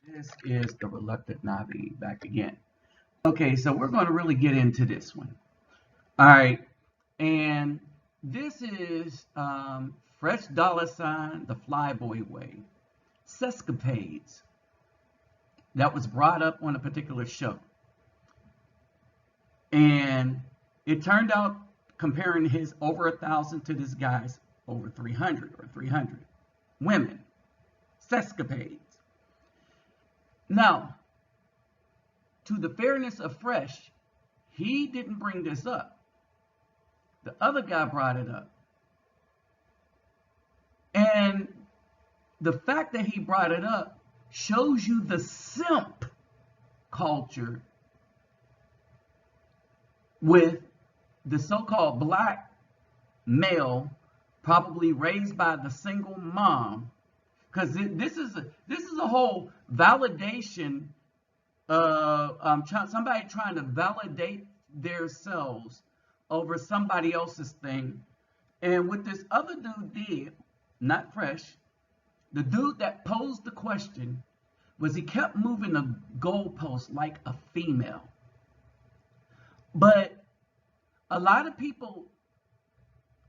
This is the Reluctant Nabi back again. Okay, so we're going to really get into this one. All right, and this is Fresh Dollar Sign, the Flyboyway, Sexapades. That was brought up on a particular show. And it turned out, comparing his over 1,000 to this guy's over 300 or 300 women, Sexapades. Now, to the fairness of Fresh, he didn't bring this up. The other guy brought it up. And the fact that he brought it up shows you the simp culture with the so-called black male, probably raised by the single mom, because this is a whole validation of somebody trying to validate themselves over somebody else's thing. And what this other dude did, not Fresh, the dude that posed the question, was he kept moving the goalpost like a female. But a lot of people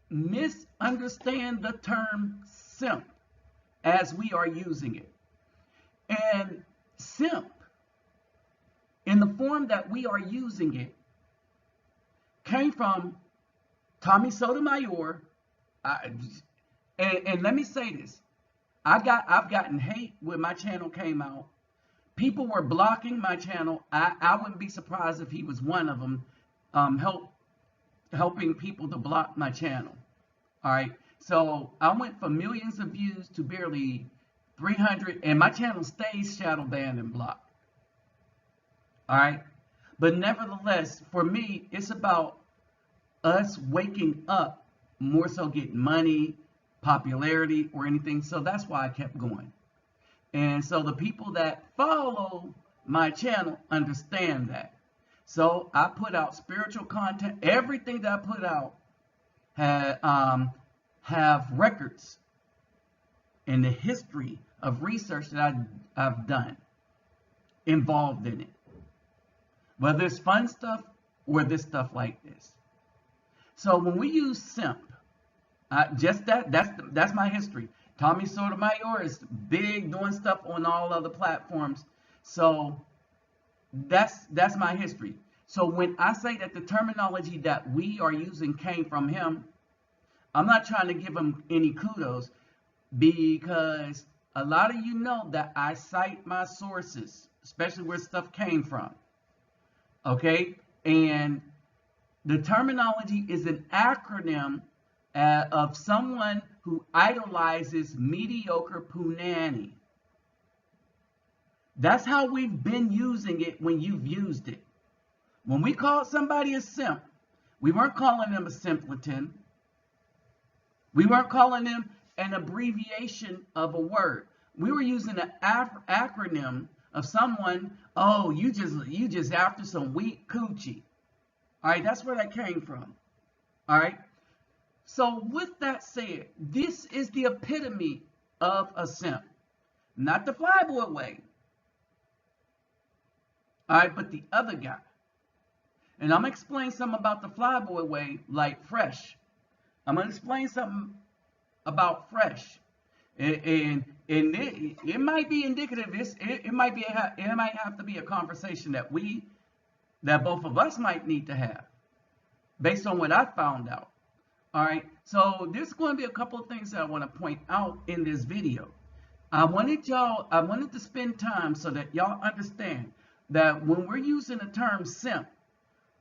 misunderstand the term simp as we are using it. And simp, in the form that we are using it, came from Tommy Sotomayor. And let me say this. I've gotten hate when my channel came out. People were blocking my channel. I wouldn't be surprised if he was one of them, helping people to block my channel. All right. So I went from millions of views to barely 300, and my channel stays shadow banned and blocked. All right. But nevertheless, for me, it's about us waking up, more so getting money, popularity, or anything. So that's why I kept going. And so the people that follow my channel understand that. So I put out spiritual content. Everything that I put out have records in the history of research that I've done involved in it. Whether it's fun stuff or this stuff like this. So when we use simp, that's my history. Tommy Sotomayor is big doing stuff on all other platforms. So that's my history. So when I say that the terminology that we are using came from him, I'm not trying to give him any kudos, because a lot of you know that I cite my sources, especially where stuff came from. Okay? And the terminology is an acronym of someone who idolizes mediocre punani. That's how we've been using it when you've used it. When we call somebody a simp, we weren't calling them a simpleton. We weren't calling them an abbreviation of a word. We were using an acronym of someone, oh, you just after some weak coochie. All right, that's where that came from. All right. So with that said, this is the epitome of a simp. Not the Flyboyway. All right, but the other guy. And I'm going to explain something about the Flyboyway like Fresh. I'm going to explain something about Fresh. And it might be indicative. It might have to be a conversation that both of us might need to have based on what I found out. All right, so there's going to be a couple of things that I want to point out in this video. I wanted to spend time so that y'all understand that when we're using the term simp,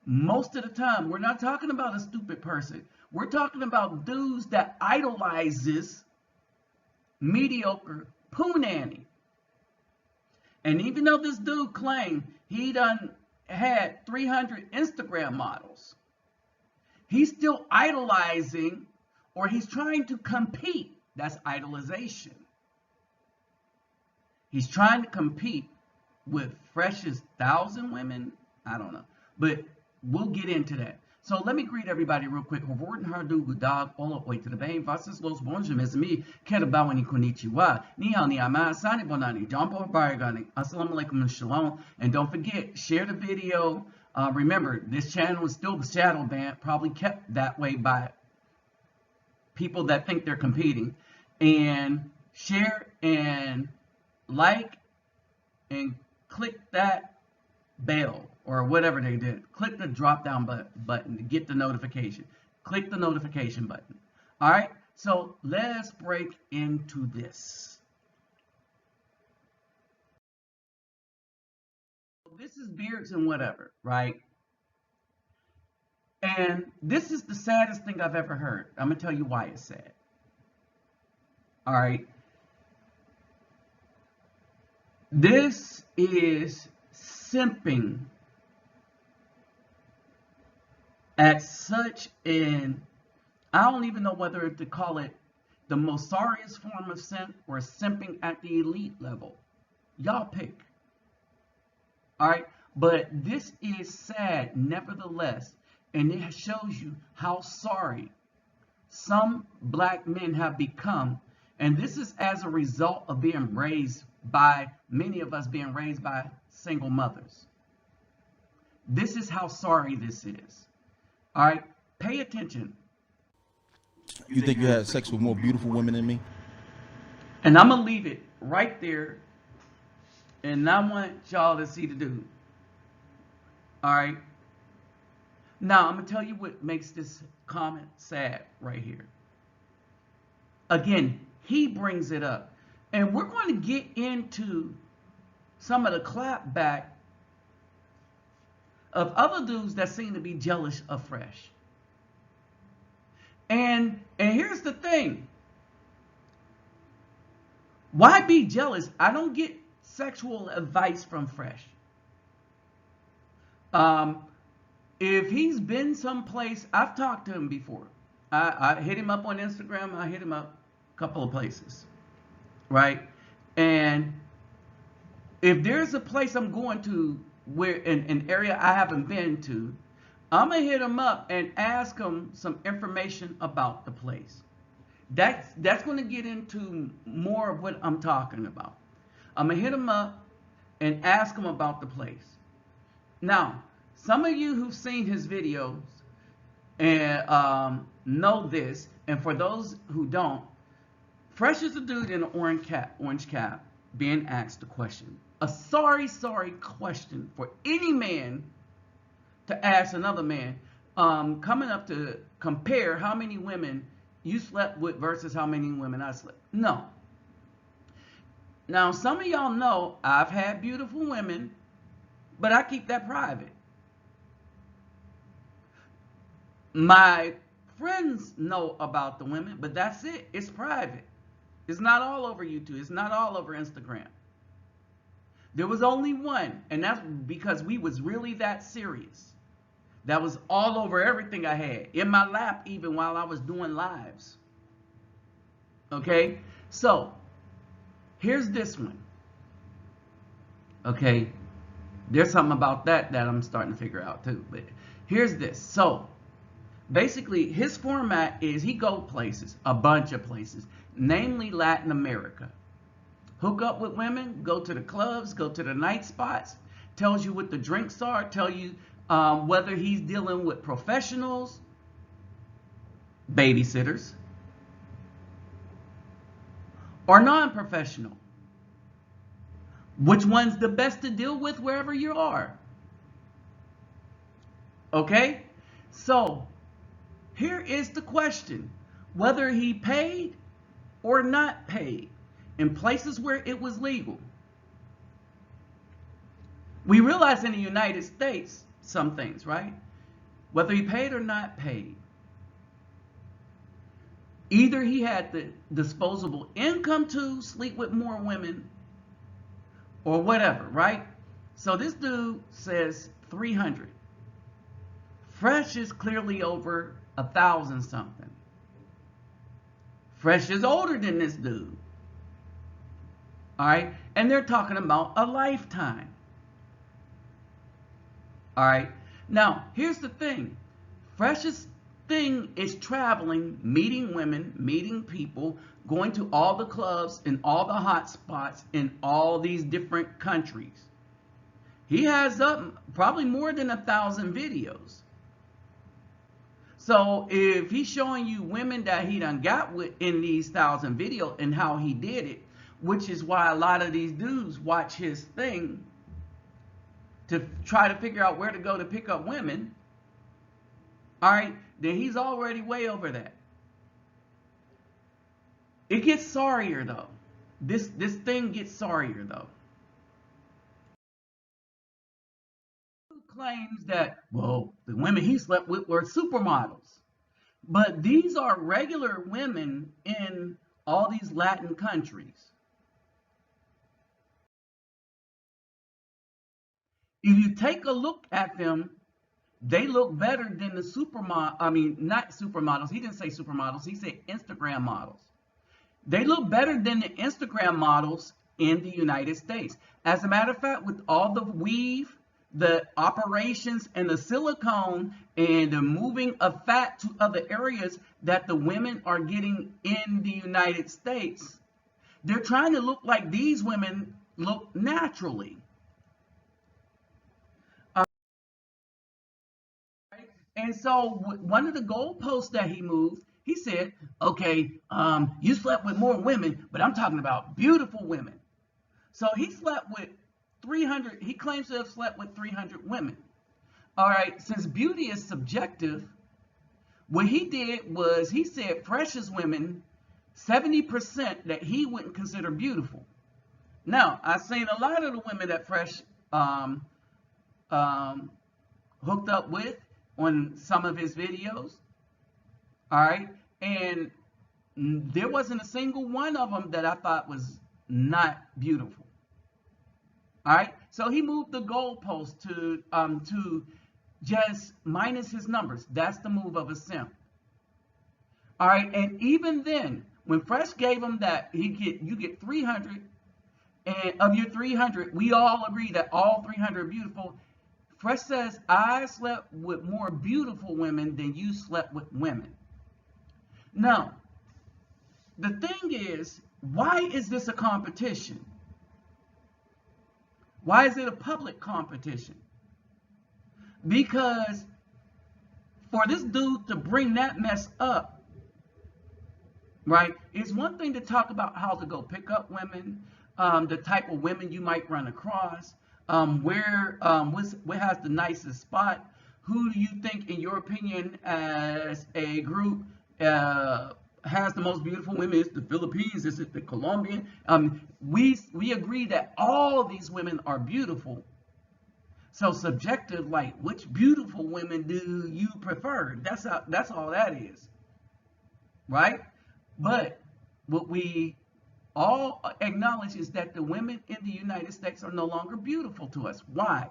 most of the time we're not talking about a stupid person. We're talking about dudes that idolizes mediocre punani. And even though this dude claimed he done had 300 Instagram models, he's still idolizing, or he's trying to compete. That's idolization. He's trying to compete with Fresh's 1,000 women. I don't know. But we'll get into that. So let me greet everybody real quick. Hovorten hardu gudag olo oi to the bay. Vasas los bonjour mes amis. Kerabawa ni konnichiwa. Ni hao ni ama sani bonani. Jumpo barigani. Assalamu alaikum and shalom. And don't forget, share the video. Remember, this channel is still the shadow ban, probably kept that way by people that think they're competing. And share and like and click that bell or whatever they did. Click the drop down button to get the notification. Click the notification button. All right, so let's break into this. This is beards and whatever, right? And this is the saddest thing I've ever heard. I'm gonna tell you why it's sad. All right, this is simping at such an, I don't even know whether to call it the most sorriest form of simp or simping at the elite level. Y'all pick. All right, but this is sad nevertheless, and it shows you how sorry some black men have become, and this is as a result of being raised by, many of us being raised by single mothers. This is how sorry this is. All right, pay attention. You think you had sex with more beautiful women than me? And I'm gonna leave it right there, and I want y'all to see the dude. All right. Now I'm gonna tell you what makes this comment sad right here. Again, he brings it up, and we're going to get into some of the clapback of other dudes that seem to be jealous of Fresh. And here's the thing. Why be jealous? I don't get sexual advice from Fresh. If he's been someplace, I've talked to him before. I hit him up on Instagram. I hit him up a couple of places, right? And if there's a place I'm going to where in an area I haven't been to, I'm gonna hit him up and ask him some information about the place. That's going to get into more of what I'm talking about. I'm gonna hit him up and ask him about the place. Now, some of you who've seen his videos and know this, and for those who don't, Fresh is a dude in an orange cap being asked a question. A sorry question for any man to ask another man, coming up to compare how many women you slept with versus how many women I slept. No. Now, some of y'all know I've had beautiful women, but I keep that private. My friends know about the women, but that's it. It's private. It's not all over YouTube. It's not all over Instagram. There was only one, and that's because we was really that serious. That was all over everything I had. In my lap, even while I was doing lives. Okay? So, here's this one. Okay? There's something about that I'm starting to figure out too. But here's this. So, basically, his format is he go places, a bunch of places, namely Latin America. Hook up with women, go to the clubs, go to the night spots, tells you what the drinks are, tell you whether he's dealing with professionals, babysitters, or non-professional. Which one's the best to deal with wherever you are? Okay? So, here is the question. Whether he paid or not paid in places where it was legal. We realize in the United States some things, right? Whether he paid or not paid. Either he had the disposable income to sleep with more women or whatever, right? So this dude says 300. Fresh is clearly over 1,000 something. Fresh is older than this dude. All right? And they're talking about a lifetime. All right? Now, here's the thing. Fresh's thing is traveling, meeting women, meeting people, going to all the clubs and all the hot spots in all these different countries. He has up probably more than 1,000 videos. So if he's showing you women that he done got with in these 1,000 videos and how he did it, which is why a lot of these dudes watch his thing to try to figure out where to go to pick up women, all right, then he's already way over that. It gets sorrier though. This thing gets sorrier though. Claims that, well, the women he slept with were supermodels. But these are regular women in all these Latin countries. If you take a look at them, they look better than the supermodel. I mean, not supermodels. He didn't say supermodels. He said Instagram models. They look better than the Instagram models in the United States. As a matter of fact, with all the weave, the operations, and the silicone, and the moving of fat to other areas that the women are getting in the United States, they're trying to look like these women look naturally. And so one of the goalposts that he moved, he said, okay, you slept with more women, but I'm talking about beautiful women. So he slept with 300, he claims to have slept with 300 women. All right, since beauty is subjective, what he did was he said Fresh's women, 70% that he wouldn't consider beautiful. Now, I've seen a lot of the women that Fresh hooked up with on some of his videos. All right, and there wasn't a single one of them that I thought was not beautiful. All right, so he moved the goalpost to just minus his numbers. That's the move of a simp. All right, and even then, when Fresh gave him that, you get 300, and of your 300, we all agree that all 300 are beautiful. Fresh says, I slept with more beautiful women than you slept with women. Now, the thing is, why is this a competition? Why is it a public competition? Because for this dude to bring that mess up, right, it's one thing to talk about how to go pick up women, the type of women you might run across, where has the nicest spot, who do you think, in your opinion, as a group, has the most beautiful women? Is the Philippines? Is it the Colombian? We agree that all these women are beautiful. So subjective, like, which beautiful women do you prefer? That's all that is, right? But what we all acknowledge is that the women in the United States are no longer beautiful to us. Why?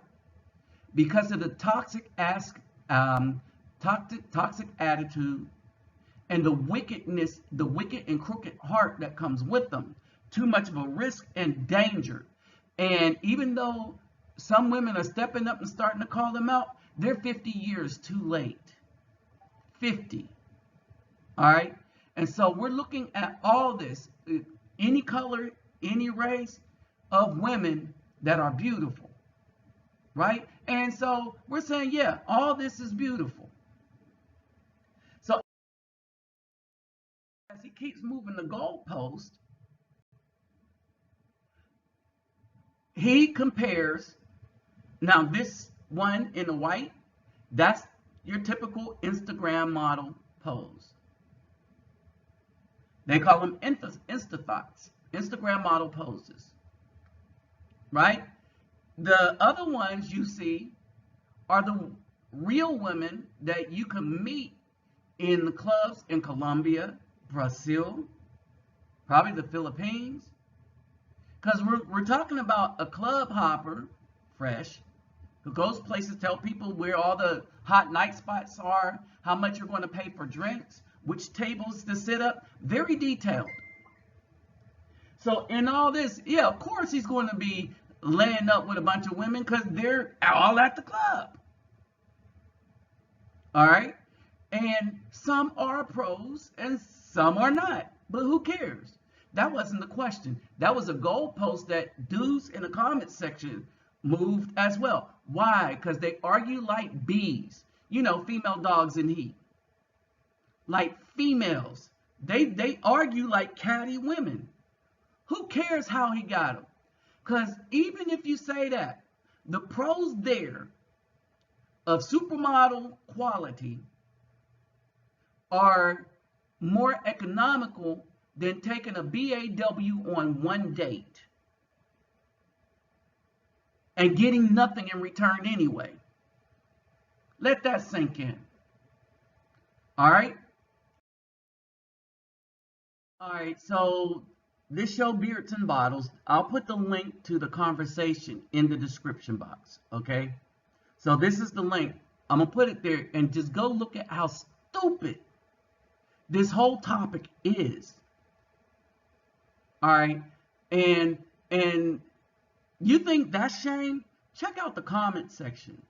Because of the toxic attitude and the wickedness, the wicked and crooked heart that comes with them. Too much of a risk and danger. And even though some women are stepping up and starting to call them out, they're 50 years too late. 50. All right? And so we're looking at all this, any color, any race of women that are beautiful, right? And so we're saying, yeah, all this is beautiful. So as he keeps moving the goalpost, he compares, now this one in the white, that's your typical Instagram model pose. They call them Insta-thoughts, Instagram model poses, right? The other ones you see are the real women that you can meet in the clubs in Colombia, Brazil, probably the Philippines. Because we're talking about a club hopper, Fresh, who goes places, tell people where all the hot night spots are, how much you're going to pay for drinks, which tables to sit up, very detailed. So in all this, yeah, of course he's going to be laying up with a bunch of women because they're all at the club. All right? And some are pros and some are not. But who cares? That wasn't the question. That was a goalpost that dudes in the comment section moved as well. Why? Because they argue like bees. You know, female dogs in heat. Like females. They argue like catty women. Who cares how he got them? Because even if you say that, the pros there of supermodel quality are more economical than taking a BAW on one date and getting nothing in return anyway. Let that sink in. All right? All right, so this show, Beards and Bottles, I'll put the link to the conversation in the description box, okay? So this is the link. I'm going to put it there and just go look at how stupid this whole topic is. All right, and you think that's shame? Check out the comment section.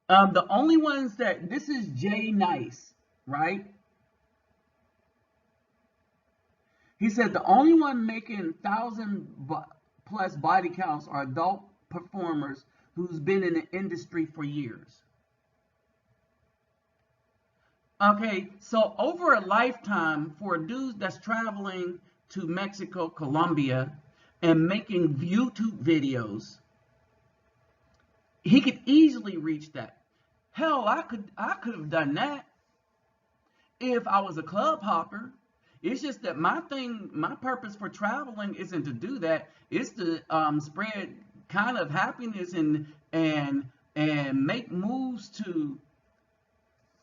The only ones that this is JayNice, right? He said the only one making 1,000+ body counts are adult performers who's been in the industry for years. Okay, so over a lifetime for a dude that's traveling to Mexico, Colombia, and making YouTube videos, he could easily reach that. Hell, I could have done that if I was a club hopper. It's just that my purpose for traveling isn't to do that. It's to spread kind of happiness and make moves to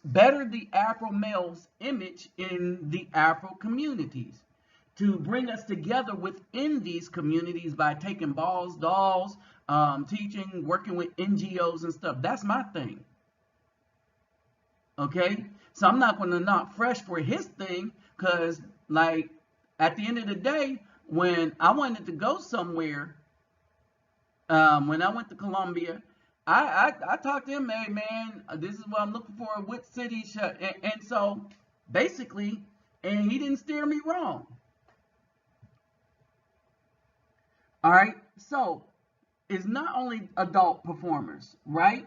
better the Afro male's image in the Afro communities, to bring us together within these communities by taking balls, dolls, teaching, working with NGOs and stuff. That's my thing. Okay, so I'm not going to knock Fresh for his thing, because like at the end of the day, when I wanted to go somewhere, when I went to Colombia, I talked to him, hey man, this is what I'm looking for, what city, and so basically, and he didn't steer me wrong. All right, so it's not only adult performers, right?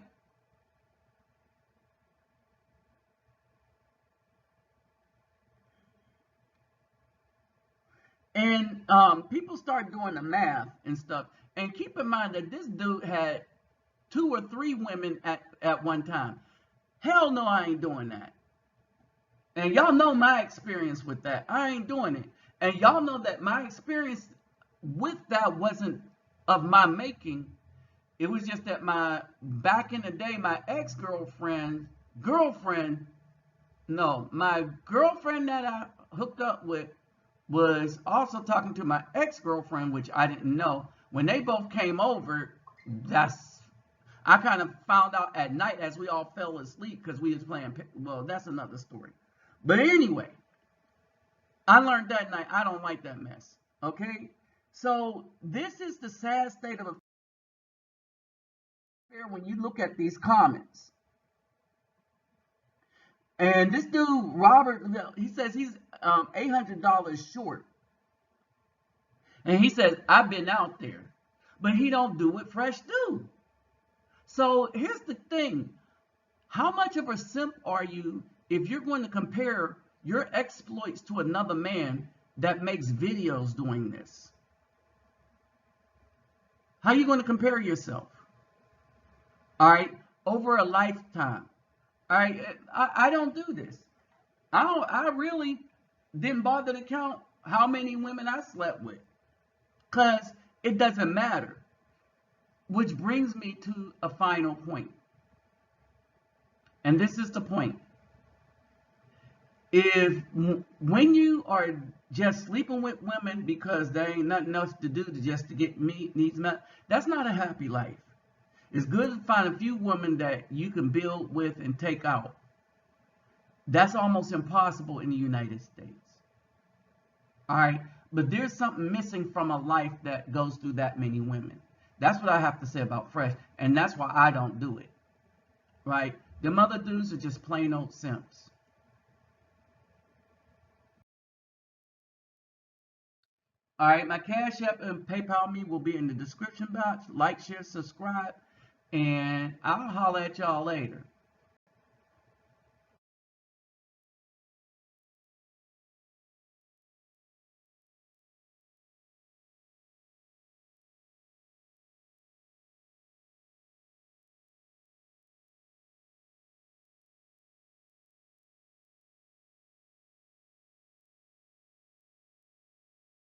And people start doing the math and stuff. And keep in mind that this dude had 2 or 3 women at one time. Hell no, I ain't doing that. And y'all know my experience with that. I ain't doing it. And y'all know that my experience with that wasn't of my making. It was just that back in the day, my ex-girlfriend, my girlfriend that I hooked up with was also talking to my ex-girlfriend, which I didn't know. When they both came over, I kind of found out at night as we all fell asleep because we was playing, well, that's another story. But anyway, I learned that night I don't like that mess, okay? So this is the sad state of affairs when you look at these comments. And this dude, Robert, he says he's $800 short. And he says, I've been out there. But he don't do what Fresh do. So here's the thing. How much of a simp are you if you're going to compare your exploits to another man that makes videos doing this? How are you going to compare yourself? All right, over a lifetime. All right, I don't do this. I really didn't bother to count how many women I slept with, because it doesn't matter. Which brings me to a final point. And this is the point. When you are just sleeping with women because there ain't nothing else to do to get needs met, that's not a happy life. It's good to find a few women that you can build with and take out. That's almost impossible in the United States. All right, But there's something missing from a life that goes through that many women. That's what I have to say about Fresh, and that's why I don't do it. Right? Them other dudes are just plain old simps. All right, my Cash App and PayPal me will be in the description box. Like, share, subscribe, and I'll holler at y'all later.